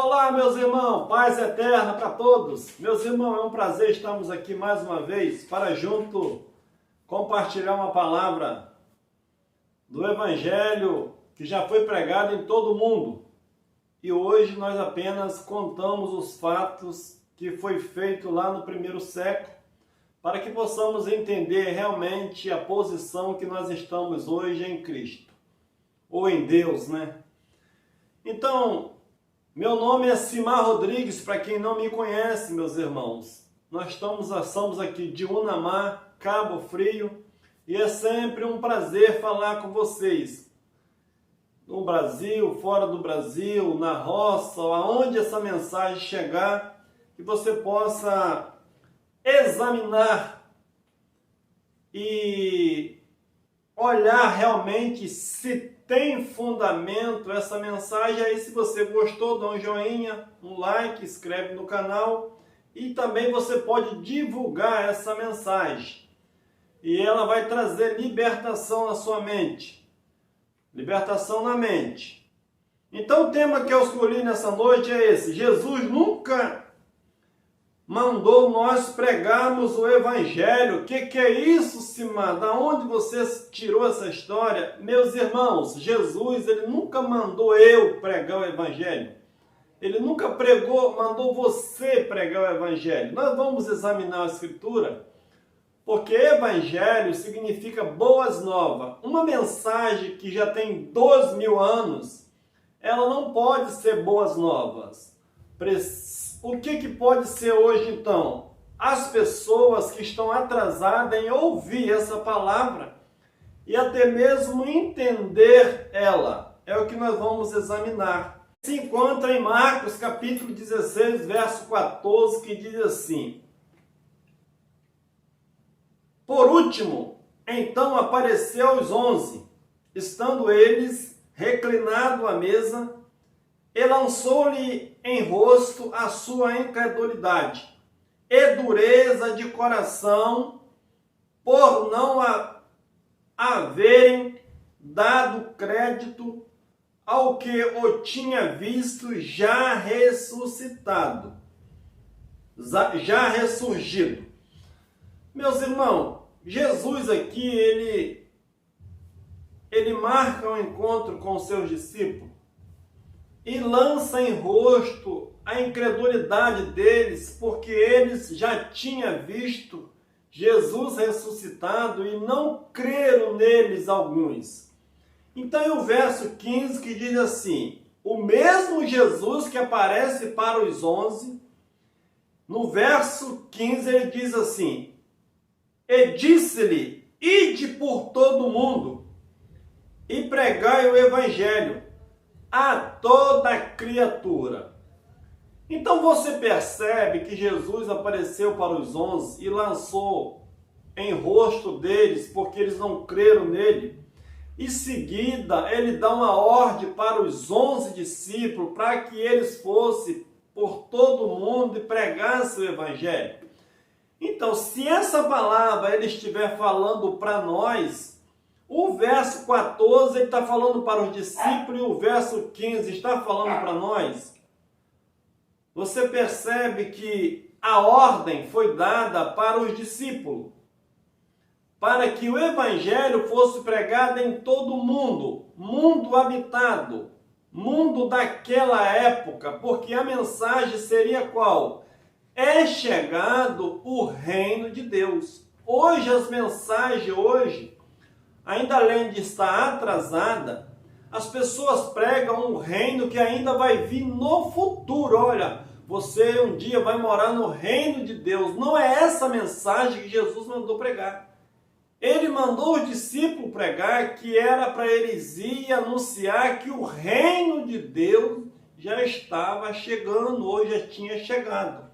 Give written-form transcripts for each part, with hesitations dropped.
Olá, meus irmãos, paz eterna para todos. Meus irmãos, é um prazer estarmos aqui mais uma vez para junto compartilhar uma palavra do Evangelho que já foi pregado em todo o mundo. E hoje nós apenas contamos os fatos que foi feito lá no primeiro século, para que possamos entender realmente a posição que nós estamos hoje em Cristo, ou em Deus, né? Então, meu nome é Simar Rodrigues, para quem não me conhece, meus irmãos. Nós somos aqui de Unamar, Cabo Frio, e é sempre um prazer falar com vocês. No Brasil, fora do Brasil, na roça, aonde essa mensagem chegar, que você possa examinar e olhar realmente se tem fundamento essa mensagem. Aí, se você gostou, dá um joinha, um like, inscreve no canal e também você pode divulgar essa mensagem. E ela vai trazer libertação na sua mente. Libertação na mente. Então o tema que eu escolhi nessa noite é esse: Jesus nunca mandou nós pregarmos o Evangelho. O que é isso, Simar? Da onde você tirou essa história? Meus irmãos, Jesus, ele nunca mandou eu pregar o Evangelho. Ele nunca mandou você pregar o Evangelho. Nós vamos examinar a Escritura, porque Evangelho significa boas novas. Uma mensagem que já tem 2000 anos, ela não pode ser boas novas. O que pode ser hoje, então? As pessoas que estão atrasadas em ouvir essa palavra e até mesmo entender ela. É o que nós vamos examinar. Se encontra em Marcos, capítulo 16, verso 14, que diz assim: Por último, então apareceu aos 11, estando eles reclinados à mesa, e lançou-lhe em rosto a sua incredulidade e dureza de coração, por não haverem dado crédito ao que o tinha visto já ressuscitado, já ressurgido. Meus irmãos, Jesus aqui, ele marca um encontro com os seus discípulos e lança em rosto a incredulidade deles, porque eles já tinham visto Jesus ressuscitado e não creram neles alguns. Então, é o verso 15 que diz assim: o mesmo Jesus que aparece para os 11, no verso 15 ele diz assim: e disse-lhe, ide por todo o mundo e pregai o Evangelho a toda criatura. Então você percebe que Jesus apareceu para os 11 e lançou em rosto deles, porque eles não creram nele. Em seguida, ele dá uma ordem para os 11 discípulos, para que eles fossem por todo o mundo e pregassem o Evangelho. Então, se essa palavra ele estiver falando para nós, o verso 14 ele está falando para os discípulos e o verso 15 está falando para nós. Você percebe que a ordem foi dada para os discípulos, para que o Evangelho fosse pregado em todo o mundo, mundo habitado, mundo daquela época, porque a mensagem seria qual? É chegado o reino de Deus. Hoje, as mensagens, ainda além de estar atrasada, as pessoas pregam um reino que ainda vai vir no futuro. Olha, você um dia vai morar no reino de Deus. Não é essa mensagem que Jesus mandou pregar. Ele mandou os discípulos pregar, que era para eles ir anunciar que o reino de Deus já estava chegando, ou já tinha chegado.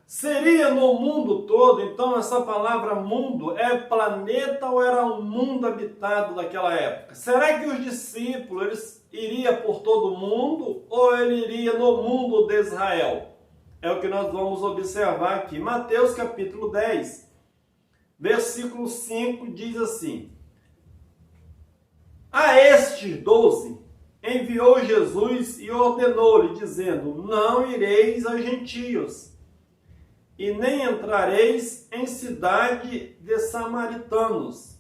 Seria no mundo todo? Então essa palavra mundo é planeta ou era um mundo habitado daquela época? Será que os discípulos eles iriam por todo o mundo ou ele iria no mundo de Israel? É o que nós vamos observar aqui. Mateus capítulo 10, versículo 5 diz assim: A estes 12 enviou Jesus e ordenou-lhe, dizendo: não ireis aos gentios, e nem entrareis em cidade de samaritanos,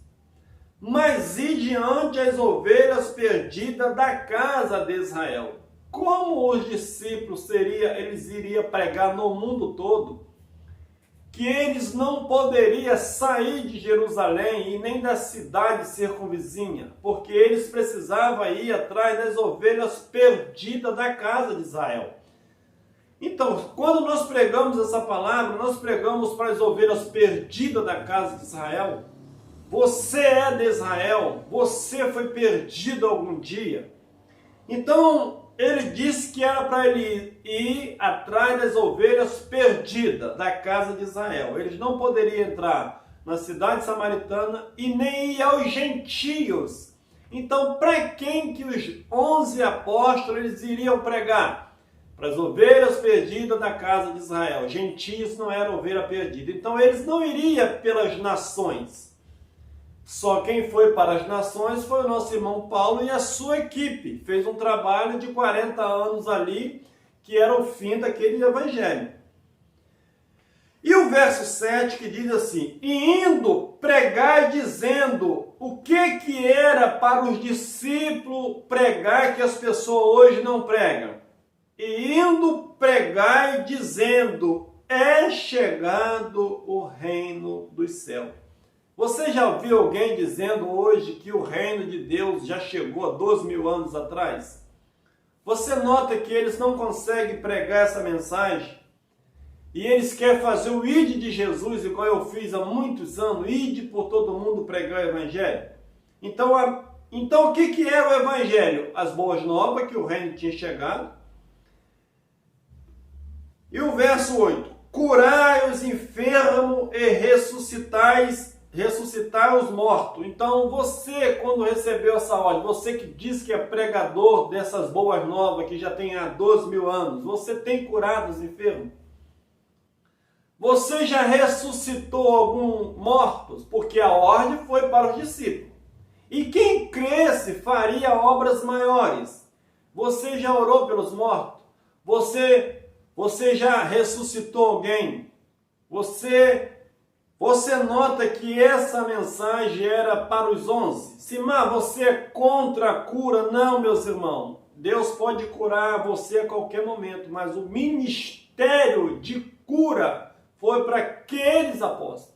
mas ide diante as ovelhas perdidas da casa de Israel. Como os discípulos eles iriam pregar no mundo todo, que eles não poderiam sair de Jerusalém e nem da cidade circunvizinha, porque eles precisavam ir atrás das ovelhas perdidas da casa de Israel. Então, quando nós pregamos essa palavra, nós pregamos para as ovelhas perdidas da casa de Israel. Você é de Israel, você foi perdido algum dia. Então, ele disse que era para ele ir atrás das ovelhas perdidas da casa de Israel. Eles não poderiam entrar na cidade samaritana e nem ir aos gentios. Então, para quem que os 11 apóstolos eles iriam pregar? Para as ovelhas perdidas da casa de Israel. Gentios não eram ovelha perdida. Então, eles não iriam pelas nações. Só quem foi para as nações foi o nosso irmão Paulo e a sua equipe. Fez um trabalho de 40 anos ali, que era o fim daquele evangelho. E o verso 7 que diz assim: e indo pregar dizendo, o que era para os discípulos pregar que as pessoas hoje não pregam? E indo pregar dizendo, é chegado o reino dos céus. Você já ouviu alguém dizendo hoje que o reino de Deus já chegou há 2000 anos atrás? Você nota que eles não conseguem pregar essa mensagem? E eles querem fazer o ide de Jesus, igual eu fiz há muitos anos, ide por todo mundo pregar o evangelho. Então o que era o evangelho? As boas novas, que o reino tinha chegado. E o verso 8, curai os enfermos e ressuscitar os mortos. Então você, quando recebeu essa ordem, você que diz que é pregador dessas boas novas, que já tem há 2000 anos, você tem curado os enfermos? Você já ressuscitou alguns mortos? Porque a ordem foi para os discípulos. E quem cresce faria obras maiores. Você já orou pelos mortos? Você já ressuscitou alguém? Você nota que essa mensagem era para os 11? Simar, você é contra a cura? Não, meus irmãos. Deus pode curar você a qualquer momento, mas o ministério de cura foi para aqueles apóstolos.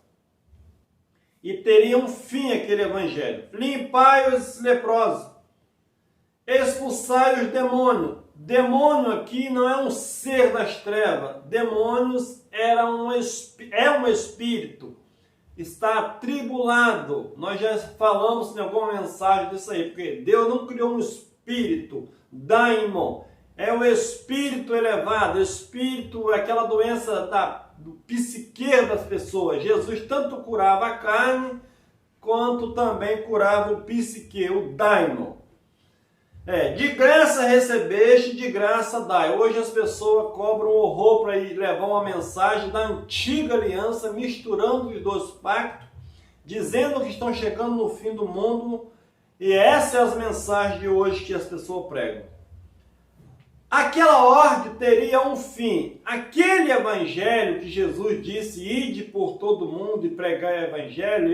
E teria um fim aquele evangelho. Limpai os leprosos. Expulsai os demônios. Demônio aqui não é um ser das trevas. Demônios é um espírito. Está atribulado. Nós já falamos em alguma mensagem disso aí. Porque Deus não criou um espírito daimon. É o espírito elevado. O espírito é aquela doença do psique das pessoas. Jesus tanto curava a carne, quanto também curava o psique, o daimon. De graça recebeste, de graça dai. Hoje as pessoas cobram horror para ir levar uma mensagem da antiga aliança, misturando os dois pactos, dizendo que estão chegando no fim do mundo, e essas são as mensagens de hoje que as pessoas pregam. Aquela ordem teria um fim. Aquele evangelho que Jesus disse, ide por todo mundo e pregar o evangelho,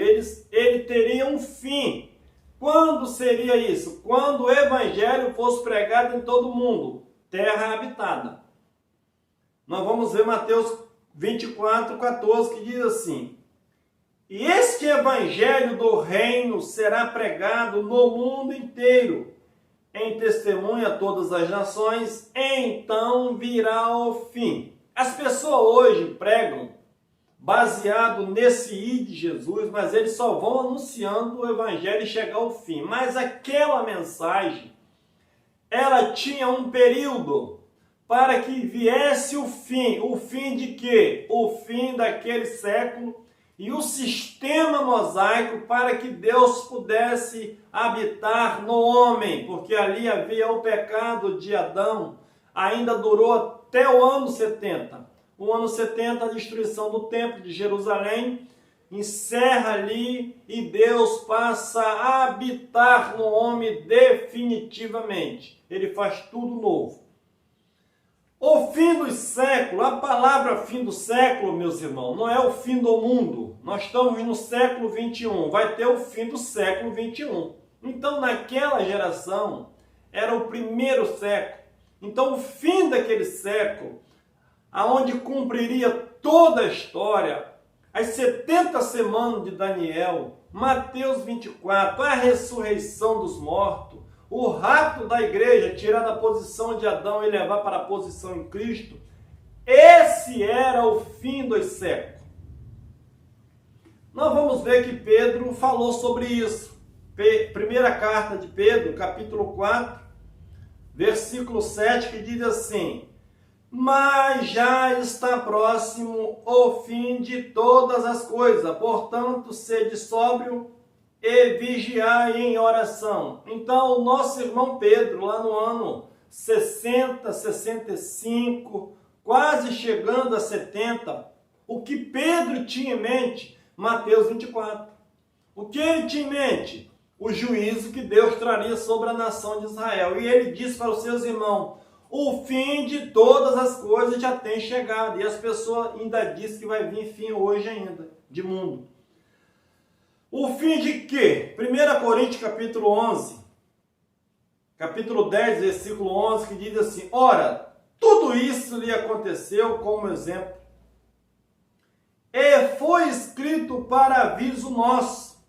ele teria um fim. Quando seria isso? Quando o evangelho fosse pregado em todo mundo, terra habitada. Nós vamos ver Mateus 24, 14, que diz assim: e este evangelho do reino será pregado no mundo inteiro, em testemunha a todas as nações, então virá o fim. As pessoas hoje pregam baseado nesse I de Jesus, mas eles só vão anunciando o evangelho e chegar ao fim. Mas aquela mensagem, ela tinha um período para que viesse o fim. O fim de quê? O fim daquele século e o sistema mosaico para que Deus pudesse habitar no homem, porque ali havia o pecado de Adão, ainda durou até o ano 70. O ano 70, a destruição do templo de Jerusalém, encerra ali e Deus passa a habitar no homem definitivamente. Ele faz tudo novo. O fim dos séculos, a palavra fim do século, meus irmãos, não é o fim do mundo. Nós estamos no século 21, vai ter o fim do século 21. Então, naquela geração, era o primeiro século. Então, o fim daquele século, aonde cumpriria toda a história, as 70 semanas de Daniel, Mateus 24, a ressurreição dos mortos, o rapto da igreja, tirar da posição de Adão e levar para a posição em Cristo, esse era o fim dos séculos. Nós vamos ver que Pedro falou sobre isso. Primeira carta de Pedro, capítulo 4, versículo 7, que diz assim: mas já está próximo o fim de todas as coisas, portanto, sede sóbrio e vigiai em oração. Então, o nosso irmão Pedro, lá no ano 60, 65, quase chegando a 70, o que Pedro tinha em mente? Mateus 24. O que ele tinha em mente? O juízo que Deus traria sobre a nação de Israel. E ele disse para os seus irmãos: o fim de todas as coisas já tem chegado. E as pessoas ainda dizem que vai vir fim hoje ainda, de mundo. O fim de quê? 1 Coríntios capítulo 11, capítulo 10, versículo 11, que diz assim: ora, tudo isso lhe aconteceu como exemplo, e foi escrito para aviso nosso,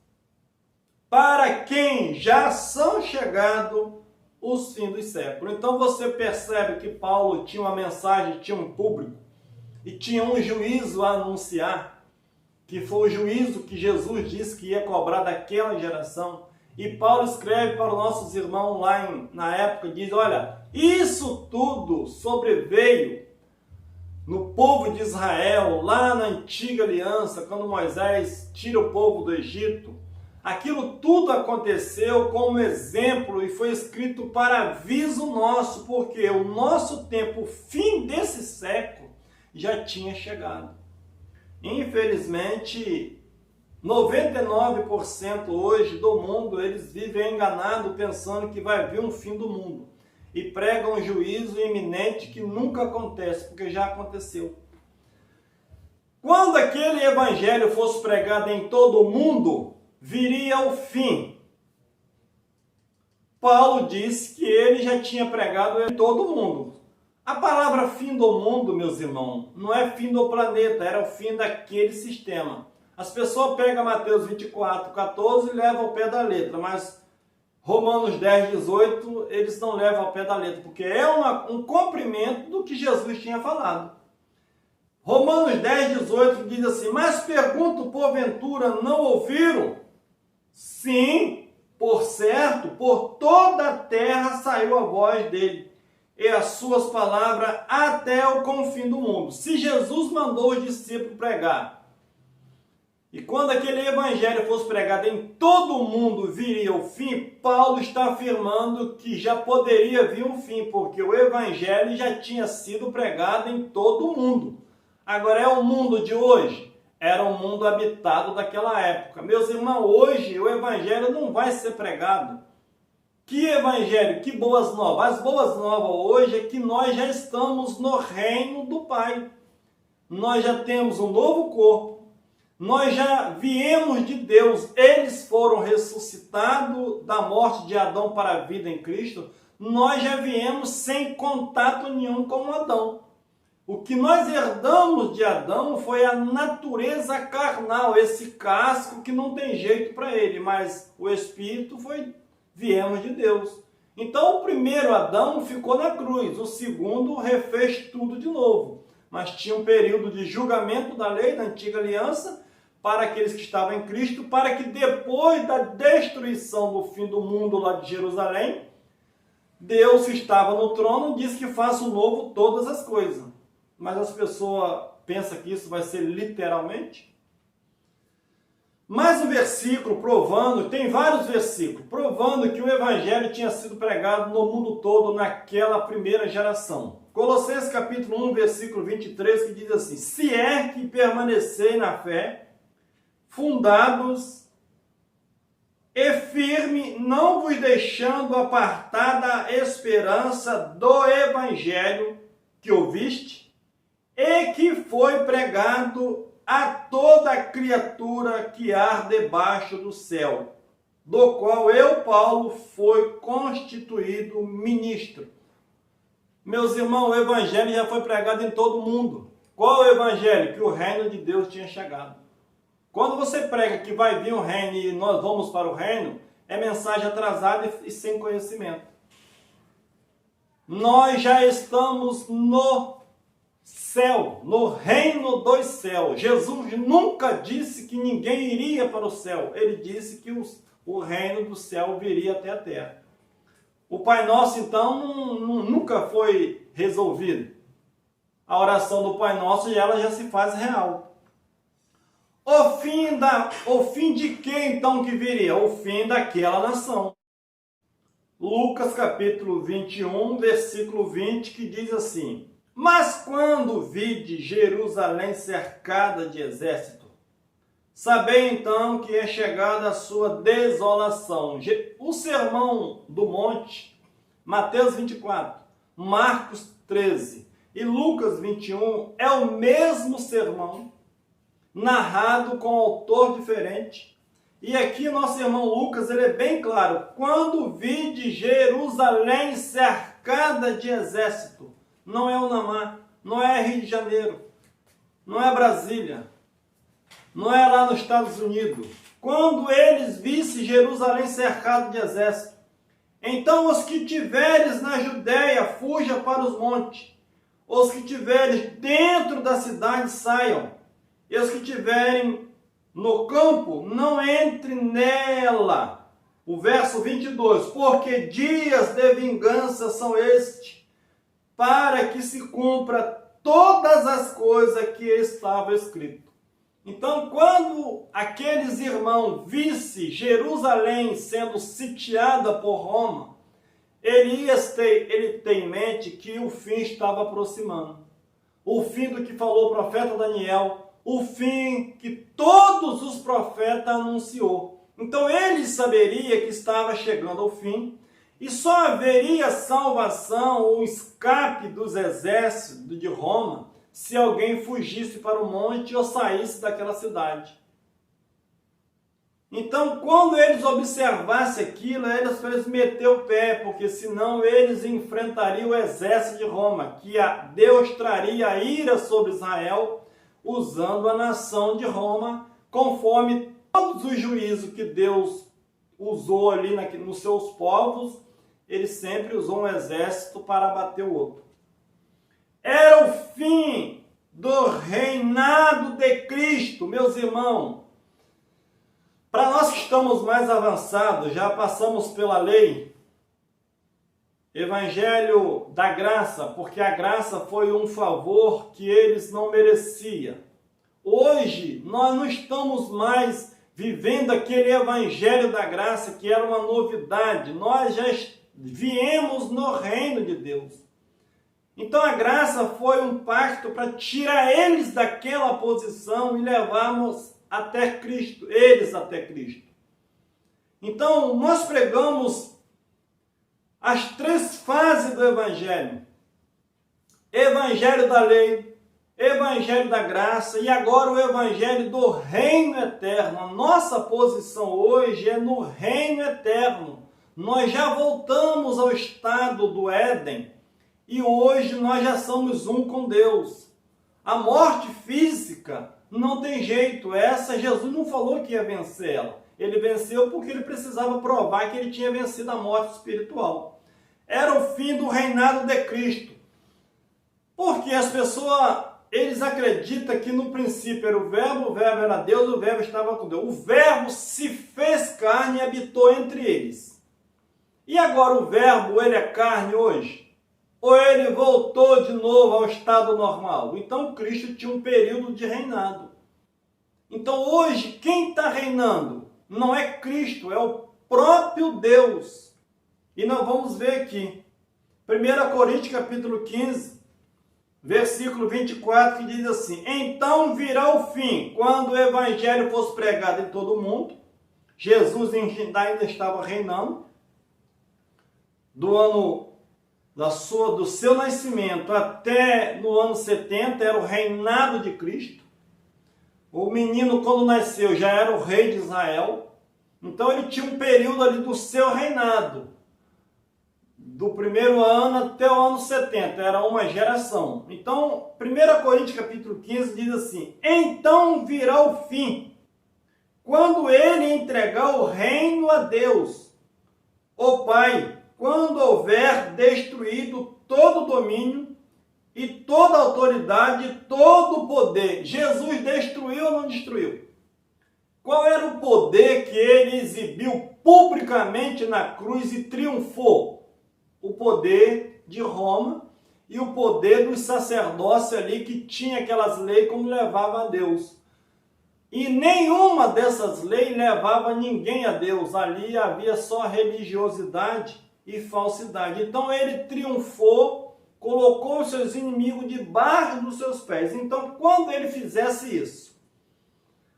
para quem já são chegados os fins dos séculos. Então você percebe que Paulo tinha uma mensagem, tinha um público, e tinha um juízo a anunciar, que foi o juízo que Jesus disse que ia cobrar daquela geração. E Paulo escreve para os nossos irmãos lá na época, diz: olha, isso tudo sobreveio no povo de Israel, lá na antiga aliança, quando Moisés tira o povo do Egito. Aquilo tudo aconteceu como exemplo e foi escrito para aviso nosso, porque o nosso tempo, o fim desse século, já tinha chegado. Infelizmente, 99% hoje do mundo, eles vivem enganados pensando que vai vir um fim do mundo. E pregam um juízo iminente que nunca acontece, porque já aconteceu. Quando aquele evangelho fosse pregado em todo o mundo, viria o fim. Paulo disse que ele já tinha pregado em todo o mundo. A palavra fim do mundo, meus irmãos, não é fim do planeta, era o fim daquele sistema. As pessoas pegam Mateus 24, 14 e levam ao pé da letra, mas Romanos 10, 18, eles não levam ao pé da letra, porque é um cumprimento do que Jesus tinha falado. Romanos 10, 18 diz assim: mas pergunto, porventura, não ouviram? Sim, por certo, por toda a terra saiu a voz dele, e as suas palavras até o confim do mundo. Se Jesus mandou os discípulos pregar, e quando aquele evangelho fosse pregado em todo o mundo viria o fim, Paulo está afirmando que já poderia vir um fim, porque o evangelho já tinha sido pregado em todo o mundo. Agora, é o mundo de hoje? Era um mundo habitado daquela época. Meus irmãos, hoje o evangelho não vai ser pregado. Que evangelho, que boas novas. As boas novas hoje é que nós já estamos no reino do Pai. Nós já temos um novo corpo. Nós já viemos de Deus. Eles foram ressuscitados da morte de Adão para a vida em Cristo. Nós já viemos sem contato nenhum com Adão. O que nós herdamos de Adão foi a natureza carnal, esse casco que não tem jeito para ele, mas o Espírito viemos de Deus. Então o primeiro Adão ficou na cruz, o segundo refez tudo de novo. Mas tinha um período de julgamento da lei, da antiga aliança, para aqueles que estavam em Cristo, para que depois da destruição do fim do mundo lá de Jerusalém, Deus que estava no trono disse que faça o novo todas as coisas. Mas as pessoas pensam que isso vai ser literalmente. Mais um versículo provando, tem vários versículos, provando que o evangelho tinha sido pregado no mundo todo naquela primeira geração. Colossenses capítulo 1, versículo 23, que diz assim: se é que permanecei na fé, fundados e firme, não vos deixando apartar da esperança do evangelho que ouviste e que foi pregado a toda criatura que há debaixo do céu, do qual eu, Paulo, fui constituído ministro. Meus irmãos, o evangelho já foi pregado em todo mundo. Qual é o evangelho? Que o reino de Deus tinha chegado. Quando você prega que vai vir o reino e nós vamos para o reino, é mensagem atrasada e sem conhecimento. Nós já estamos no céu, no reino dos céus. Jesus nunca disse que ninguém iria para o céu. Ele disse que o reino do céu viria até a terra. O Pai Nosso, então, nunca foi resolvido. A oração do Pai Nosso, ela já se faz real. O fim de que, então, que viria? O fim daquela nação. Lucas, capítulo 21, versículo 20, que diz assim: Mas quando vide Jerusalém cercada de exército, sabei então que é chegada a sua desolação. O sermão do monte, Mateus 24, Marcos 13 e Lucas 21, é o mesmo sermão, narrado com autor diferente. E aqui nosso irmão Lucas, ele é bem claro: quando vide Jerusalém cercada de exército. Não é Unamar, não é Rio de Janeiro, não é Brasília, não é lá nos Estados Unidos. Quando eles vissem Jerusalém cercada de exército, então os que tiveres na Judéia, fuja para os montes. Os que tiveres dentro da cidade, saiam. E os que tiverem no campo, não entre nela. O verso 22, porque dias de vingança são estes, para que se cumpra todas as coisas que estava escrito. Então, quando aqueles irmãos vissem Jerusalém sendo sitiada por Roma, ele tem em mente que o fim estava aproximando. O fim do que falou o profeta Daniel, o fim que todos os profetas anunciou. Então ele saberia que estava chegando ao fim e só haveria salvação ou escape dos exércitos de Roma se alguém fugisse para o monte ou saísse daquela cidade. Então, quando eles observassem aquilo, eles meter o pé, porque senão eles enfrentariam o exército de Roma, que Deus traria a ira sobre Israel, usando a nação de Roma, conforme todos os juízos que Deus usou ali nos seus povos, ele sempre usou um exército para abater o outro. Era o fim do reinado de Cristo, meus irmãos. Para nós que estamos mais avançados, já passamos pela lei, evangelho da graça, porque a graça foi um favor que eles não mereciam. Hoje, nós não estamos mais vivendo aquele evangelho da graça que era uma novidade. Nós já viemos no reino de Deus. Então a graça foi um pacto para tirar eles daquela posição e levarmos até Cristo, eles até Cristo. Então nós pregamos as três fases do evangelho: evangelho da lei, evangelho da graça e agora o evangelho do reino eterno. A nossa posição hoje é no reino eterno. Nós já voltamos ao estado do Éden e hoje nós já somos um com Deus. A morte física não tem jeito, essa Jesus não falou que ia vencer ela. Ele venceu porque ele precisava provar que ele tinha vencido a morte espiritual. Era o fim do reinado de Cristo. Porque as pessoas, eles acreditam que no princípio era o verbo era Deus, o verbo estava com Deus. O verbo se fez carne e habitou entre eles. E agora o verbo, ele é carne hoje? Ou ele voltou de novo ao estado normal? Então Cristo tinha um período de reinado. Então hoje, quem está reinando não é Cristo, é o próprio Deus. E nós vamos ver aqui, 1 Coríntios capítulo 15, versículo 24, que diz assim: então virá o fim, quando o evangelho fosse pregado em todo o mundo. Jesus ainda estava reinando, do seu nascimento até no ano 70, era o reinado de Cristo. O menino, quando nasceu, já era o rei de Israel. Então ele tinha um período ali do seu reinado, do primeiro ano até o ano 70, era uma geração. Então, 1 Coríntios capítulo 15 diz assim: então virá o fim, quando ele entregar o reino a Deus, o Pai, quando houver destruído todo o domínio e toda a autoridade, todo o poder. Jesus destruiu ou não destruiu? Qual era o poder que ele exibiu publicamente na cruz e triunfou? O poder de Roma e o poder dos sacerdócios ali, que tinha aquelas leis como levava a Deus. E nenhuma dessas leis levava ninguém a Deus. Ali havia só religiosidade e falsidade. Então ele triunfou, colocou os seus inimigos debaixo dos seus pés. Então, quando ele fizesse isso,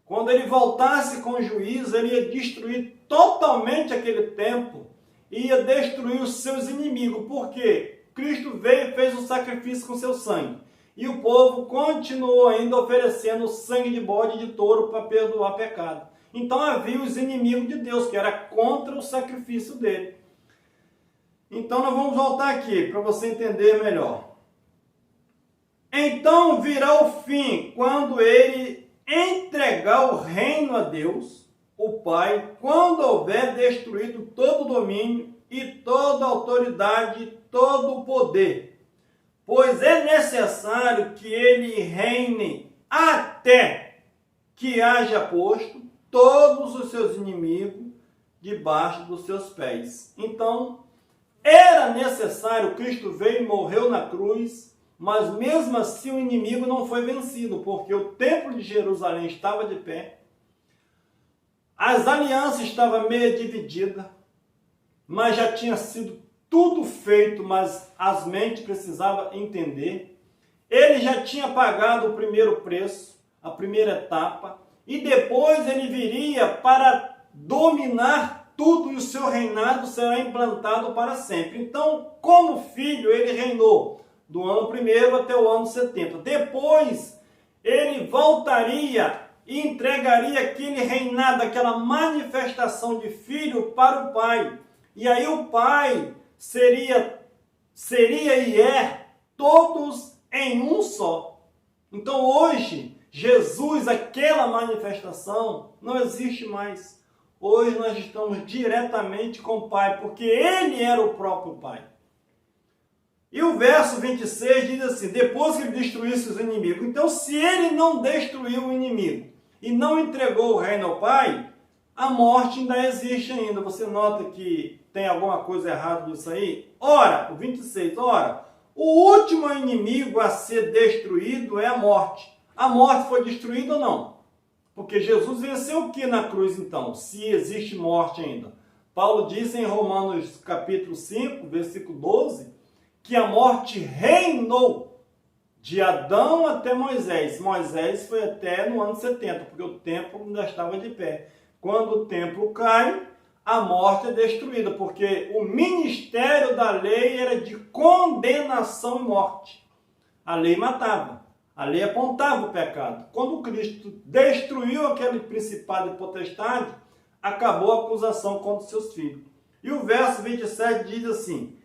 quando ele voltasse com o juízo, ele ia destruir totalmente aquele templo, ia destruir os seus inimigos. Por quê? Cristo veio e fez um sacrifício com seu sangue. E o povo continuou ainda oferecendo sangue de bode e de touro para perdoar pecado. Então havia os inimigos de Deus, que era contra o sacrifício dele. Então nós vamos voltar aqui para você entender melhor. Então virá o fim, quando ele entregar o reino a Deus, o Pai, quando houver destruído todo o domínio e toda a autoridade, todo o poder. Pois é necessário que ele reine até que haja posto todos os seus inimigos debaixo dos seus pés. Então, era necessário, Cristo veio e morreu na cruz, mas mesmo assim o inimigo não foi vencido, porque o templo de Jerusalém estava de pé, as alianças estavam meio divididas, mas já tinha sido tudo feito, mas as mentes precisavam entender. Ele já tinha pagado o primeiro preço, a primeira etapa, e depois ele viria para dominar tudo, e o seu reinado será implantado para sempre. Então, como filho, ele reinou do ano 1º até o ano 70. Depois, ele voltaria e entregaria aquele reinado, aquela manifestação de filho para o Pai. E aí o Pai seria e é todos em um só. Então hoje, Jesus, aquela manifestação, não existe mais. Hoje nós estamos diretamente com o Pai, porque Ele era o próprio Pai. E o verso 26 diz assim: depois que ele destruísse os inimigos. Então, se ele não destruiu o inimigo e não entregou o reino ao Pai, a morte ainda existe ainda. Você nota que tem alguma coisa errada nisso aí? Ora, o 26, ora, o último inimigo a ser destruído é a morte. A morte foi destruída ou não? Porque Jesus venceu o que na cruz então? Se existe morte ainda. Paulo disse em Romanos capítulo 5, versículo 12, que a morte reinou de Adão até Moisés. Moisés foi até no ano 70, porque o templo ainda estava de pé. Quando o templo cai, a morte é destruída, porque o ministério da lei era de condenação e morte. A lei matava, a lei apontava o pecado. Quando Cristo destruiu aquele principado e potestade, acabou a acusação contra os seus filhos. E o verso 27 diz assim: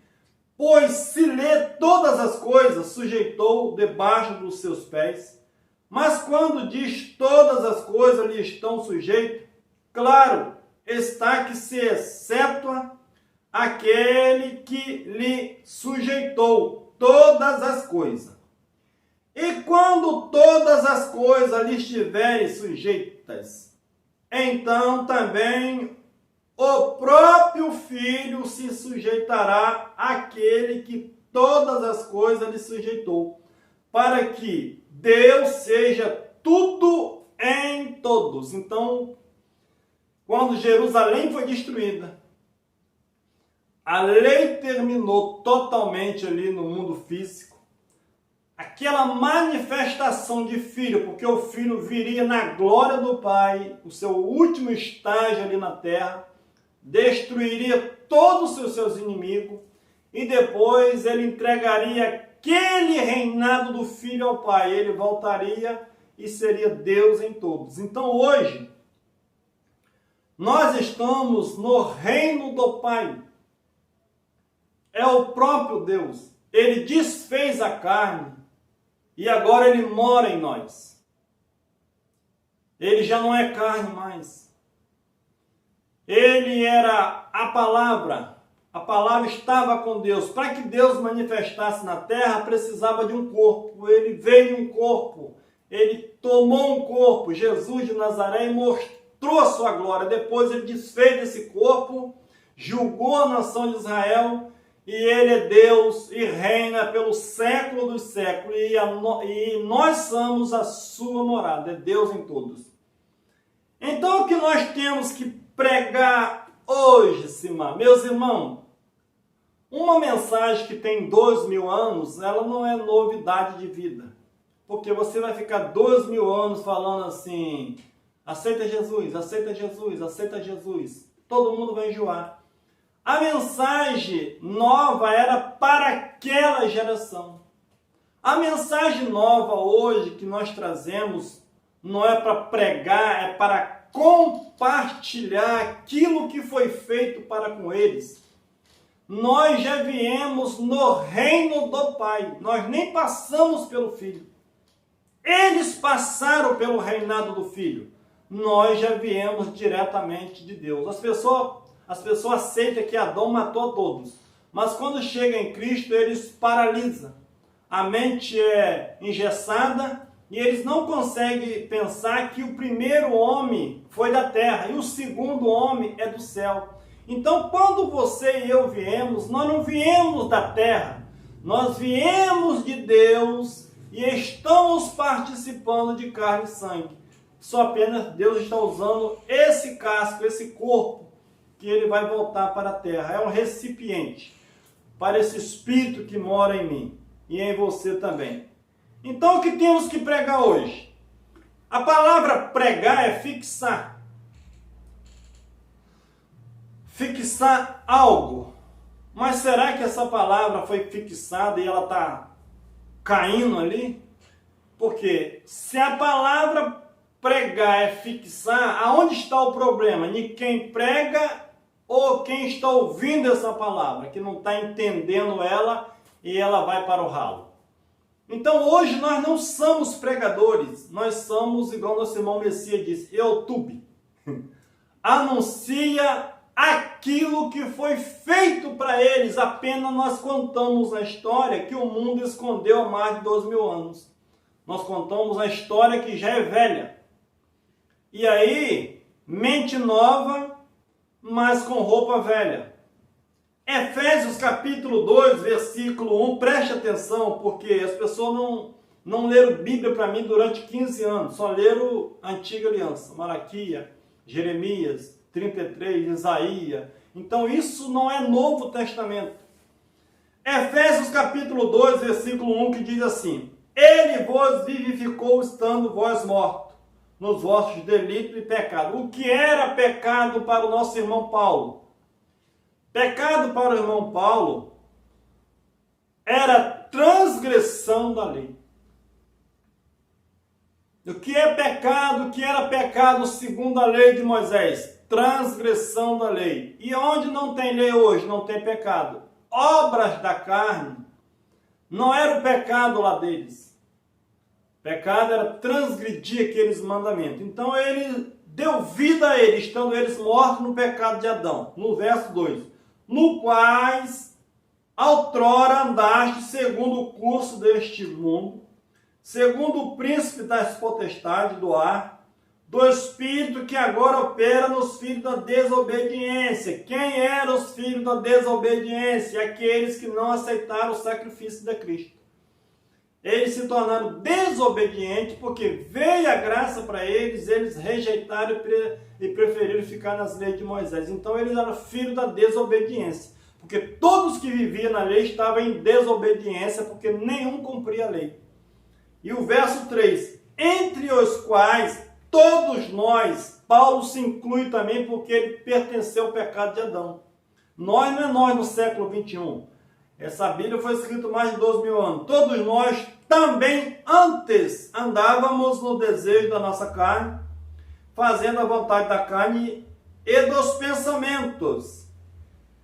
pois se lê todas as coisas, sujeitou debaixo dos seus pés. Mas quando diz todas as coisas lhe estão sujeitas, claro está que se excetua aquele que lhe sujeitou todas as coisas. E quando todas as coisas lhe estiverem sujeitas, então também o próprio Filho se sujeitará àquele que todas as coisas lhe sujeitou, para que Deus seja tudo em todos. Então, quando Jerusalém foi destruída, a lei terminou totalmente ali no mundo físico. aquela manifestação de filho, porque o filho viria na glória do Pai, o seu último estágio ali na terra, destruiria todos os seus inimigos e depois ele entregaria aquele reinado do filho ao Pai. Ele voltaria e seria Deus em todos. Então hoje, nós estamos no reino do Pai. É o próprio Deus. Ele desfez a carne e agora ele mora em nós. Ele já não é carne mais. Ele era a palavra estava com Deus. Para que Deus manifestasse na terra, precisava de um corpo. Ele veio em um corpo. Ele tomou um corpo, Jesus de Nazaré, e mostrou a sua glória. Depois ele desfez esse corpo, julgou a nação de Israel, e ele é Deus e reina pelo século dos séculos, e nós somos a sua morada, é Deus em todos. Então o que nós temos que pregar hoje, Simar? Meus irmãos, uma mensagem que tem 2000 anos, ela não é novidade de vida. Porque você vai ficar 2000 anos falando assim, aceita Jesus, aceita Jesus, aceita Jesus. Todo mundo vai enjoar. A mensagem nova era para aquela geração. A mensagem nova hoje que nós trazemos não é para pregar, é para compartilhar aquilo que foi feito para com eles. Nós já viemos no reino do Pai. Nós nem passamos pelo Filho. Eles passaram pelo reinado do Filho. Nós já viemos diretamente de Deus. As pessoas aceitam que Adão matou a todos. Mas quando chega em Cristo, eles paralisam. A mente é engessada e eles não conseguem pensar que o primeiro homem foi da terra e o segundo homem é do céu. Então, quando você e eu viemos, nós não viemos da terra. Nós viemos de Deus e estamos participando de carne e sangue. Só apenas Deus está usando esse casco, esse corpo, que ele vai voltar para a terra. É um recipiente para esse Espírito que mora em mim e em você também. Então, o que temos que pregar hoje? A palavra pregar é fixar. Fixar algo. Mas será que essa palavra foi fixada e ela está caindo ali? Porque se a palavra pregar é fixar, aonde está o problema? Em quem prega ou quem está ouvindo essa palavra, que não está entendendo ela e ela vai para o ralo. Então hoje nós não somos pregadores, nós somos, igual nosso irmão Messias disse, YouTube. Anuncia aquilo que foi feito para eles, apenas nós contamos a história que o mundo escondeu há mais de 2000 anos. Nós contamos a história que já é velha. E aí, mente nova, mas com roupa velha. Efésios capítulo 2, versículo 1, preste atenção, porque as pessoas não leram Bíblia para mim durante 15 anos, só leram a Antiga Aliança, Malaquias, Jeremias, 33, Isaías. Então isso não é Novo Testamento. Efésios capítulo 2, versículo 1, que diz assim: Ele vos vivificou estando vós mortos nos vossos delitos e pecados. O que era pecado para o nosso irmão Paulo? Pecado para o irmão Paulo era transgressão da lei. O que é pecado? O que era pecado segundo a lei de Moisés? Transgressão da lei. E onde não tem lei hoje, não tem pecado? Obras da carne. Não era o pecado lá deles. Pecado era transgredir aqueles mandamentos. Então ele deu vida a eles, estando eles mortos no pecado de Adão. No verso 2. No quais outrora andaste segundo o curso deste mundo, segundo o príncipe das potestades do ar, do espírito que agora opera nos filhos da desobediência. Quem eram os filhos da desobediência? Aqueles que não aceitaram o sacrifício de Cristo. Eles se tornaram desobedientes porque veio a graça para eles, eles rejeitaram e preferiram ficar nas leis de Moisés. Então eles eram filhos da desobediência, porque todos que viviam na lei estavam em desobediência, porque nenhum cumpria a lei. E o verso 3, entre os quais todos nós, Paulo se inclui também porque ele pertenceu ao pecado de Adão. Nós não é nós no século 21. Essa Bíblia foi escrita há mais de 12 mil anos. Todos nós também antes andávamos no desejo da nossa carne, fazendo a vontade da carne e dos pensamentos.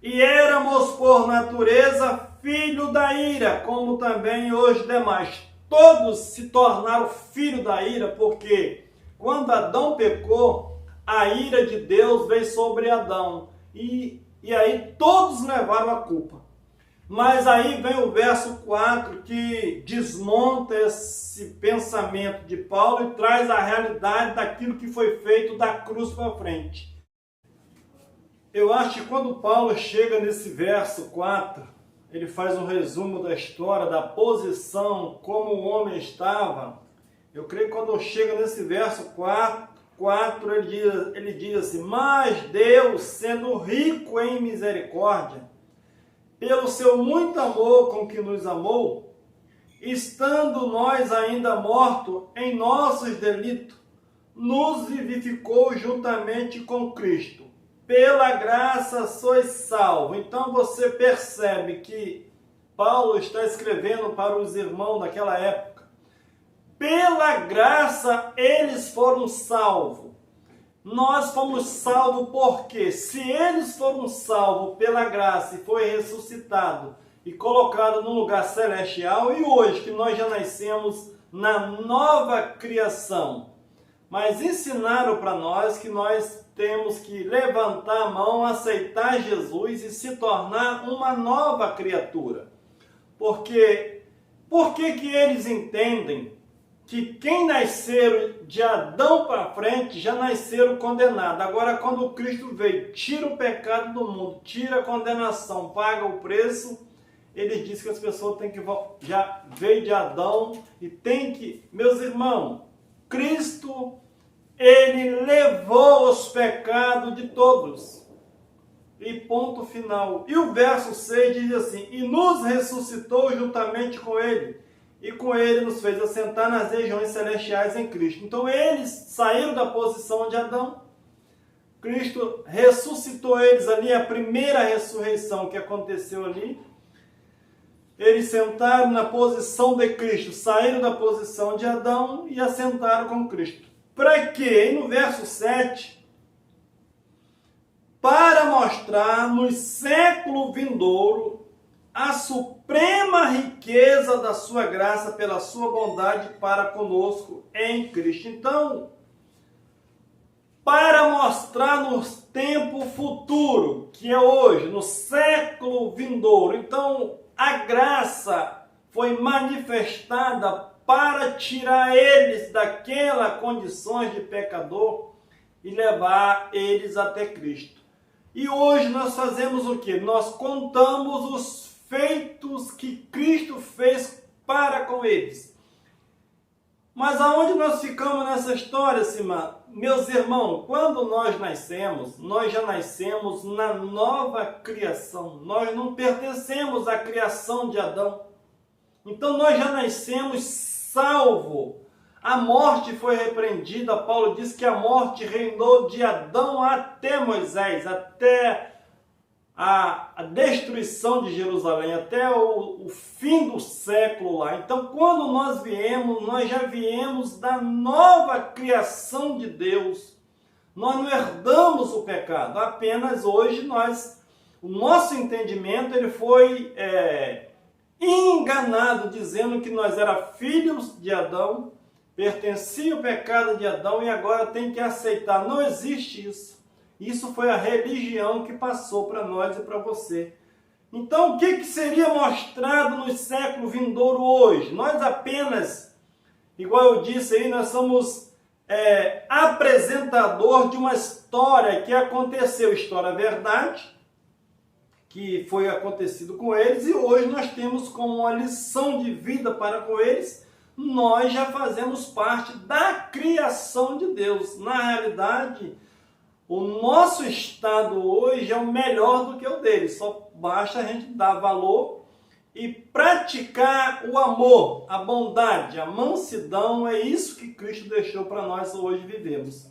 E éramos por natureza filho da ira, como também os demais. Todos se tornaram filho da ira, porque quando Adão pecou, a ira de Deus veio sobre Adão. E aí todos levaram a culpa. Mas aí vem o verso 4 que desmonta esse pensamento de Paulo e traz a realidade daquilo que foi feito da cruz para frente. Eu acho que quando Paulo chega nesse verso 4, ele faz um resumo da história, da posição, como o homem estava. Eu creio que quando chega nesse verso 4 ele diz assim, mas Deus, sendo rico em misericórdia, pelo seu muito amor com que nos amou, estando nós ainda mortos em nossos delitos, nos vivificou juntamente com Cristo. Pela graça sois salvos. Então você percebe que Paulo está escrevendo para os irmãos daquela época. Pela graça eles foram salvos. Nós fomos salvos porque se eles foram salvos pela graça e foi ressuscitado e colocado num lugar celestial, e hoje que nós já nascemos na nova criação, mas ensinaram para nós que nós temos que levantar a mão, aceitar Jesus e se tornar uma nova criatura. Por que que eles entendem que quem nasceram de Adão para frente já nasceram condenados? Agora, quando Cristo veio, tira o pecado do mundo, tira a condenação, paga o preço, ele diz que as pessoas têm que já veio de Adão e tem que, meus irmãos, Cristo, ele levou os pecados de todos. E ponto final. E o verso 6 diz assim, e nos ressuscitou juntamente com ele, e com ele nos fez assentar nas regiões celestiais em Cristo. Então eles saíram da posição de Adão. Cristo ressuscitou eles ali, a primeira ressurreição que aconteceu ali. Eles sentaram na posição de Cristo, saíram da posição de Adão e assentaram com Cristo. Para quê? E no verso 7, para mostrar no século vindouro a suprema riqueza da sua graça pela sua bondade para conosco em Cristo. Então, para mostrar no tempo futuro, que é hoje, no século vindouro, então a graça foi manifestada para tirar eles daquela condições de pecador e levar eles até Cristo. E hoje nós fazemos o quê? Nós contamos os feitos que Cristo fez para com eles. Mas aonde nós ficamos nessa história, Simão? Meus irmãos, quando nós nascemos, nós já nascemos na nova criação. Nós não pertencemos à criação de Adão. Então nós já nascemos salvo. A morte foi repreendida. Paulo diz que a morte reinou de Adão até Moisés, até a destruição de Jerusalém, até o fim do século lá. Então, quando nós viemos, nós já viemos da nova criação de Deus. Nós não herdamos o pecado, apenas hoje o nosso entendimento ele foi enganado, dizendo que nós éramos filhos de Adão, pertencia ao pecado de Adão e agora tem que aceitar. Não existe isso. Isso foi a religião que passou para nós e para você. Então, o que seria mostrado no século vindouro hoje? Nós apenas, igual eu disse aí, nós somos apresentador de uma história que aconteceu, história verdade, que foi acontecido com eles, e hoje nós temos como uma lição de vida para com eles. Nós já fazemos parte da criação de Deus. Na realidade, o nosso estado hoje é o melhor do que o deles. Só basta a gente dar valor e praticar o amor, a bondade, a mansidão. É isso que Cristo deixou para nós hoje vivermos.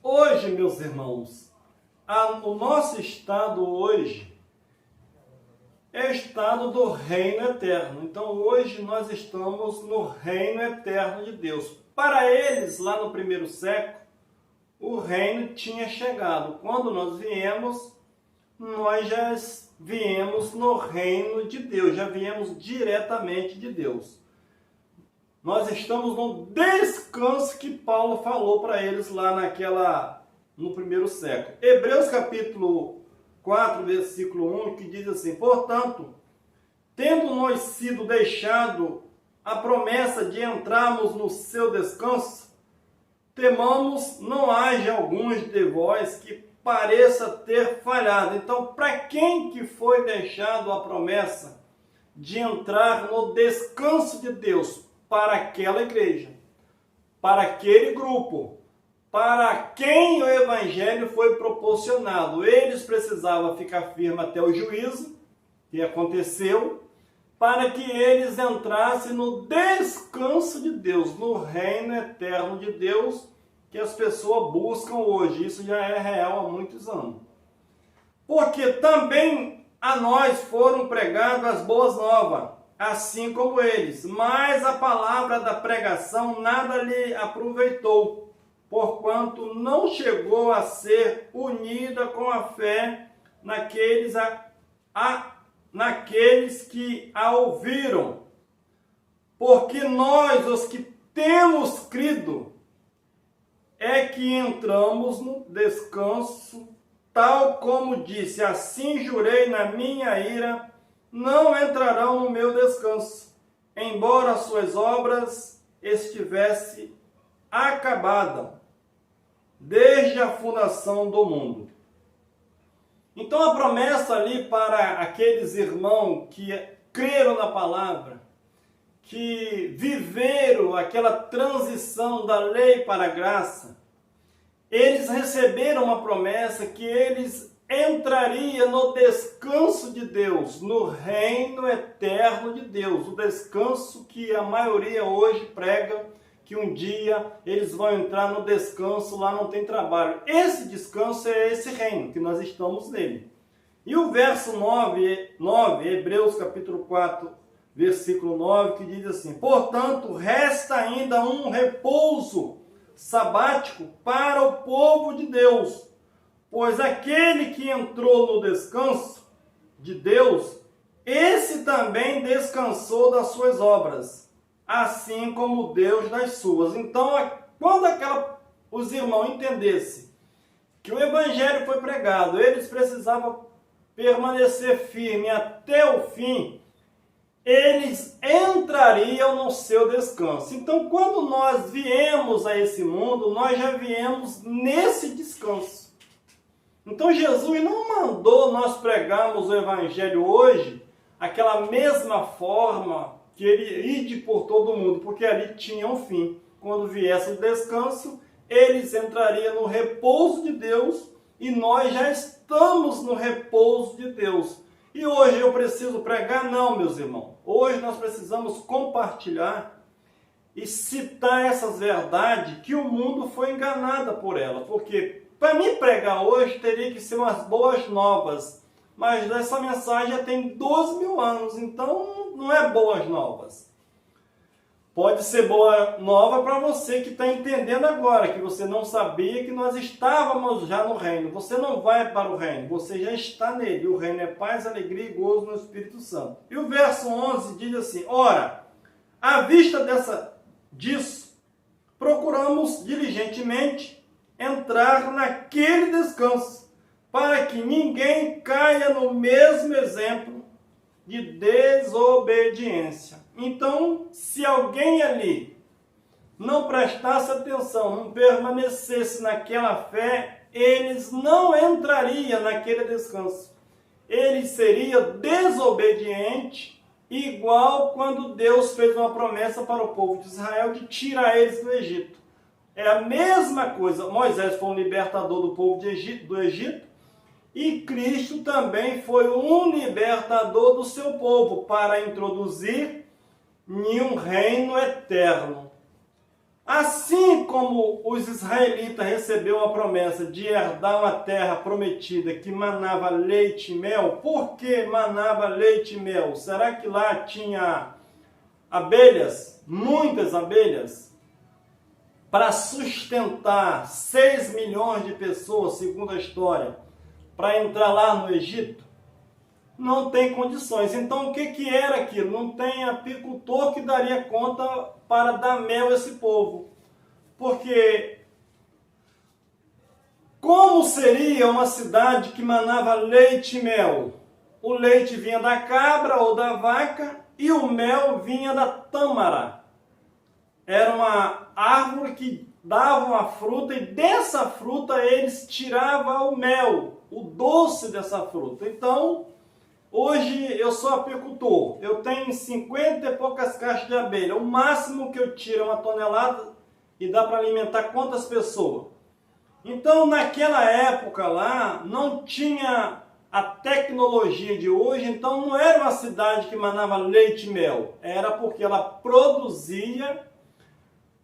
Hoje, meus irmãos, o nosso estado hoje é o estado do reino eterno. Então hoje nós estamos no reino eterno de Deus. Para eles, lá no primeiro século, o reino tinha chegado. Quando nós viemos, nós já viemos no reino de Deus, já viemos diretamente de Deus. Nós estamos no descanso que Paulo falou para eles lá no primeiro século. Hebreus capítulo 4, versículo 1, que diz assim: portanto, tendo nós sido deixado a promessa de entrarmos no seu descanso, temamos não haja alguns de vós que pareça ter falhado. Então, para quem que foi deixado a promessa de entrar no descanso de Deus? Para aquela igreja, para aquele grupo, para quem o evangelho foi proporcionado. Eles precisavam ficar firmes até o juízo, que aconteceu, para que eles entrassem no descanso de Deus, no reino eterno de Deus, que as pessoas buscam hoje. Isso já é real há muitos anos. Porque também a nós foram pregadas as boas novas, assim como eles. Mas a palavra da pregação nada lhe aproveitou, porquanto não chegou a ser unida com a fé naqueles que a ouviram. Porque nós, os que temos crido, é que entramos no descanso, tal como disse: assim jurei na minha ira, não entrarão no meu descanso, embora suas obras estivessem acabadas desde a fundação do mundo. Então a promessa ali para aqueles irmãos que creram na palavra, que viveram aquela transição da lei para a graça, eles receberam uma promessa que eles entrariam no descanso de Deus, no reino eterno de Deus, o descanso que a maioria hoje prega, que um dia eles vão entrar no descanso, lá não tem trabalho. Esse descanso é esse reino, que nós estamos nele. E o verso 9, Hebreus capítulo 4, versículo 9, que diz assim: portanto, resta ainda um repouso sabático para o povo de Deus, pois aquele que entrou no descanso de Deus, esse também descansou das suas obras, assim como Deus das suas. Então, quando os irmãos entendessem que o evangelho foi pregado, eles precisavam permanecer firme até o fim, eles entrariam no seu descanso. Então, quando nós viemos a esse mundo, nós já viemos nesse descanso. Então, Jesus não mandou nós pregarmos o evangelho hoje, aquela mesma forma que ele ide por todo mundo, porque ali tinha um fim. Quando viesse o descanso, eles entrariam no repouso de Deus, e nós já estamos no repouso de Deus. E hoje eu preciso pregar? Não, meus irmãos. Hoje nós precisamos compartilhar e citar essas verdades que o mundo foi enganado por ela. Porque para mim pregar hoje teria que ser umas boas novas. Mas essa mensagem já tem 12 mil anos, então não é boas novas. Pode ser boa nova para você que está entendendo agora, que você não sabia que nós estávamos já no reino. Você não vai para o reino, você já está nele. O reino é paz, alegria e gozo no Espírito Santo. E o verso 11 diz assim: ora, à vista disso, procuramos diligentemente entrar naquele descanso, para que ninguém caia no mesmo exemplo de desobediência. Então, se alguém ali não prestasse atenção, não permanecesse naquela fé, eles não entrariam naquele descanso. Ele seria desobediente, igual quando Deus fez uma promessa para o povo de Israel de tirar eles do Egito. É a mesma coisa. Moisés foi um libertador do povo do Egito, E Cristo também foi um libertador do seu povo para introduzir em um reino eterno. Assim como os israelitas receberam a promessa de herdar uma terra prometida que manava leite e mel, por que manava leite e mel? Será que lá tinha abelhas? Muitas abelhas? Para sustentar 6 milhões de pessoas, segundo a história, para entrar lá no Egito? Não tem condições. Então o que era aquilo? Não tem apicultor que daria conta para dar mel a esse povo. Porque como seria uma cidade que manava leite e mel? O leite vinha da cabra ou da vaca e o mel vinha da tâmara. Era uma árvore que dava uma fruta e dessa fruta eles tiravam o mel, o doce dessa fruta. Então, hoje eu sou apicultor, eu tenho 50 e poucas caixas de abelha. O máximo que eu tiro é 1 tonelada e dá para alimentar quantas pessoas? Então, naquela época lá, não tinha a tecnologia de hoje, então não era uma cidade que manava leite e mel. Era porque ela produzia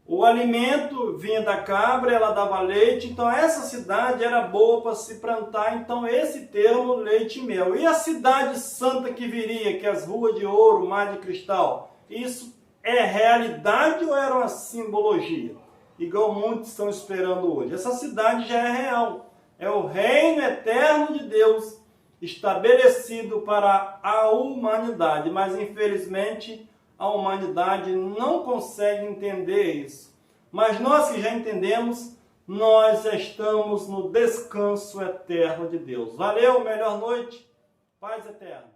o alimento, vinha da cabra, ela dava leite, então essa cidade era boa para se plantar, então esse termo leite e mel. E a cidade santa que viria, que é as ruas de ouro, mar de cristal, isso é realidade ou era uma simbologia? Igual muitos estão esperando hoje. Essa cidade já é real, é o reino eterno de Deus, estabelecido para a humanidade, mas infelizmente a humanidade não consegue entender isso. Mas nós que já entendemos, nós estamos no descanso eterno de Deus. Valeu, melhor noite, paz eterna.